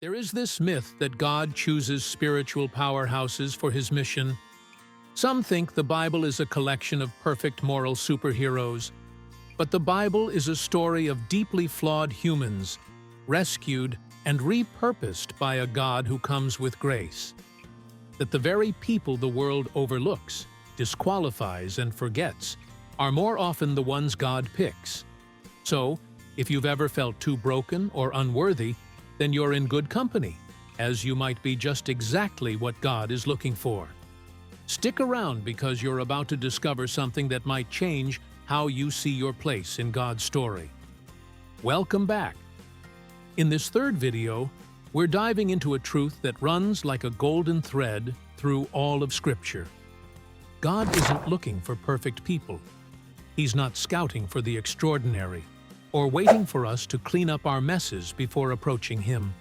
There is this myth that God chooses spiritual powerhouses for his mission. Some think the Bible is a collection of perfect moral superheroes, but the Bible is a story of deeply flawed humans, rescued and repurposed by a God who comes with grace. That the very people the world overlooks, disqualifies, and forgets are more often the ones God picks. So, if you've ever felt too broken or unworthy, then you're in good company, as you might be just exactly what God is looking for. Stick around because you're about to discover something that might change how you see your place in God's story. Welcome back. In this third video, we're diving into a truth that runs like a golden thread through all of Scripture. God isn't looking for perfect people. He's not scouting for the extraordinary, or waiting for us to clean up our messes before approaching Him.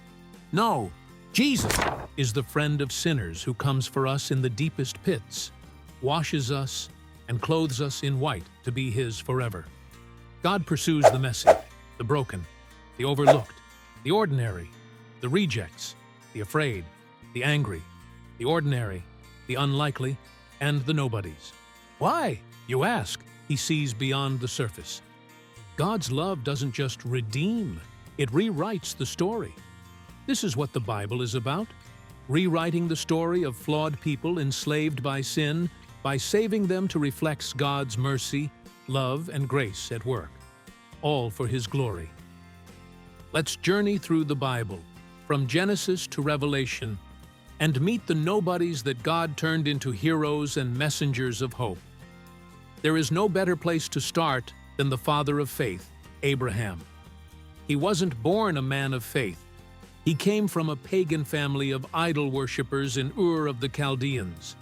No, Jesus is the friend of sinners who comes for us in the deepest pits, washes us, and clothes us in white to be His forever. God pursues the messy, the broken, the overlooked, the ordinary, the rejects, the afraid, the angry, the ordinary, the unlikely, and the nobodies. Why, you ask? He sees beyond the surface. God's love doesn't just redeem, it rewrites the story. This is what the Bible is about, rewriting the story of flawed people enslaved by sin by saving them to reflect God's mercy, love, and grace at work, all for His glory. Let's journey through the Bible, from Genesis to Revelation, and meet the nobodies that God turned into heroes and messengers of hope. There is no better place to start than the father of faith, Abraham. He wasn't born a man of faith. He came from a pagan family of idol worshippers in Ur of the Chaldeans.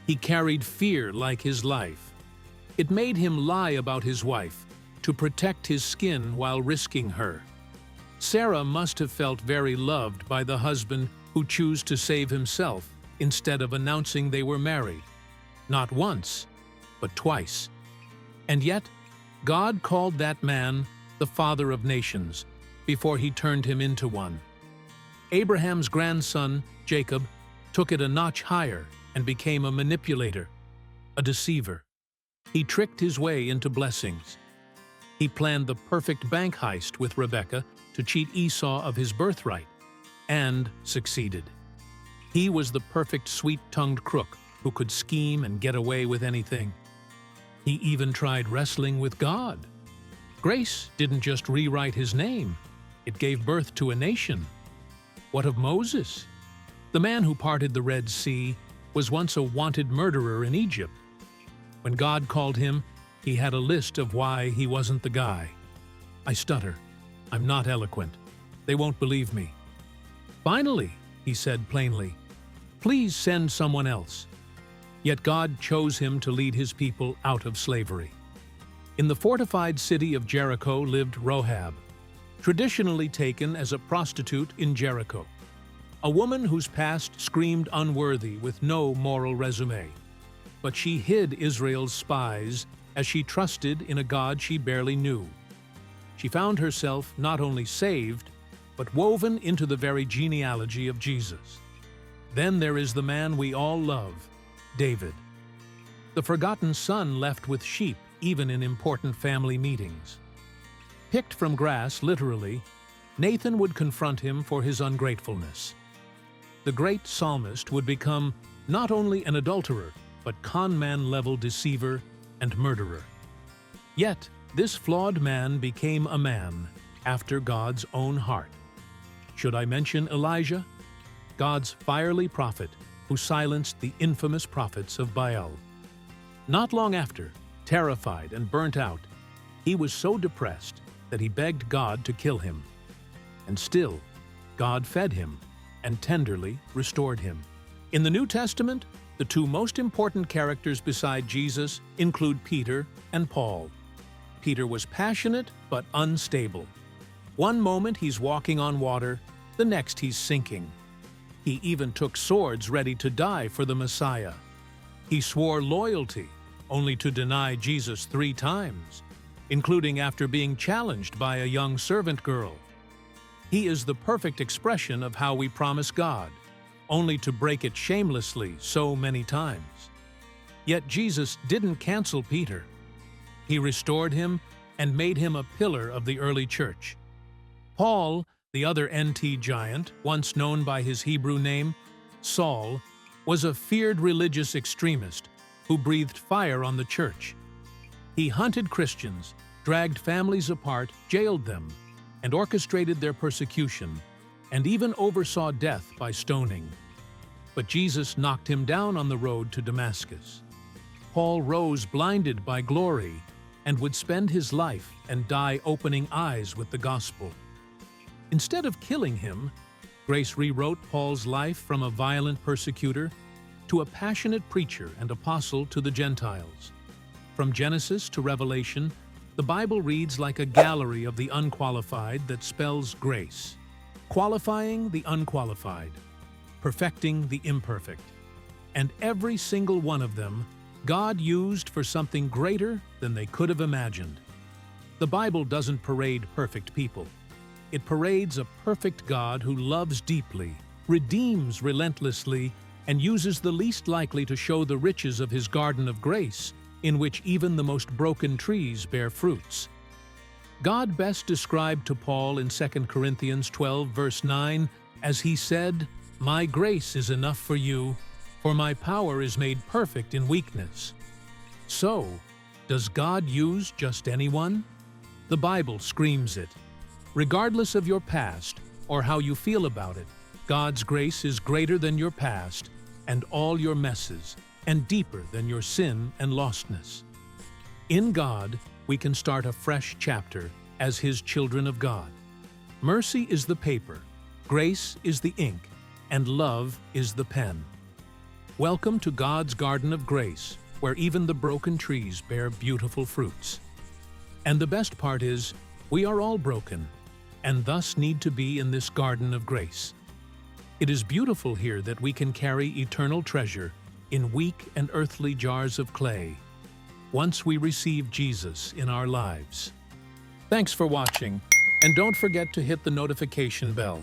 He carried fear like his life. It made him lie about his wife to protect his skin while risking her. Sarah must have felt very loved by the husband who chose to save himself instead of announcing they were married. Not once, but twice. And yet, God called that man the father of nations before He turned him into one. Abraham's grandson, Jacob, took it a notch higher and became a manipulator, a deceiver. He tricked his way into blessings. He planned the perfect bank heist with Rebekah to cheat Esau of his birthright, and succeeded. He was the perfect sweet-tongued crook who could scheme and get away with anything. He even tried wrestling with God. Grace didn't just rewrite his name, it gave birth to a nation. What of Moses? The man who parted the Red Sea was once a wanted murderer in Egypt. When God called him, he had a list of why he wasn't the guy. I stutter. I'm not eloquent. They won't believe me. Finally, he said plainly, please send someone else. Yet God chose him to lead His people out of slavery. In the fortified city of Jericho lived Rahab, traditionally taken as a prostitute in Jericho, a woman whose past screamed unworthy with no moral resume. But she hid Israel's spies as she trusted in a God she barely knew. She found herself not only saved, but woven into the very genealogy of Jesus. Then there is the man we all love, David, the forgotten son left with sheep even in important family meetings. Picked from grass, literally, Nathan would confront him for his ungratefulness. The great psalmist would become not only an adulterer, but con-man-level deceiver and murderer. Yet, this flawed man became a man after God's own heart. Should I mention Elijah? God's fiery prophet who silenced the infamous prophets of Baal. Not long after, terrified and burnt out, he was so depressed that he begged God to kill him. And still, God fed him and tenderly restored him. In the New Testament, the two most important characters beside Jesus include Peter and Paul. Peter was passionate but unstable. One moment he's walking on water, the next he's sinking. He even took swords ready to die for the Messiah. He swore loyalty, only to deny Jesus 3 times, including after being challenged by a young servant girl. He is the perfect expression of how we promise God, only to break it shamelessly so many times. Yet Jesus didn't cancel Peter. He restored him and made him a pillar of the early church. Paul, the other NT giant, once known by his Hebrew name, Saul, was a feared religious extremist who breathed fire on the church. He hunted Christians, dragged families apart, jailed them, and orchestrated their persecution, and even oversaw death by stoning. But Jesus knocked him down on the road to Damascus. Paul rose blinded by glory and would spend his life and die opening eyes with the gospel. Instead of killing him, grace rewrote Paul's life from a violent persecutor to a passionate preacher and apostle to the Gentiles. From Genesis to Revelation, the Bible reads like a gallery of the unqualified that spells grace, qualifying the unqualified, perfecting the imperfect. And every single one of them, God used for something greater than they could have imagined. The Bible doesn't parade perfect people. It parades a perfect God who loves deeply, redeems relentlessly, and uses the least likely to show the riches of his garden of grace, in which even the most broken trees bear fruits. God best described to Paul in 2 Corinthians 12, verse 9, as he said, "My grace is enough for you, for my power is made perfect in weakness." So, does God use just anyone? The Bible screams it. Regardless of your past or how you feel about it, God's grace is greater than your past and all your messes, and deeper than your sin and lostness. In God, we can start a fresh chapter as His children of God. Mercy is the paper, grace is the ink, and love is the pen. Welcome to God's garden of grace, where even the broken trees bear beautiful fruits. And the best part is, we are all broken, and thus need to be in this garden of grace. It is beautiful here that we can carry eternal treasure in weak and earthly jars of clay, once we receive Jesus in our lives. Thanks for watching, and don't forget to hit the notification bell.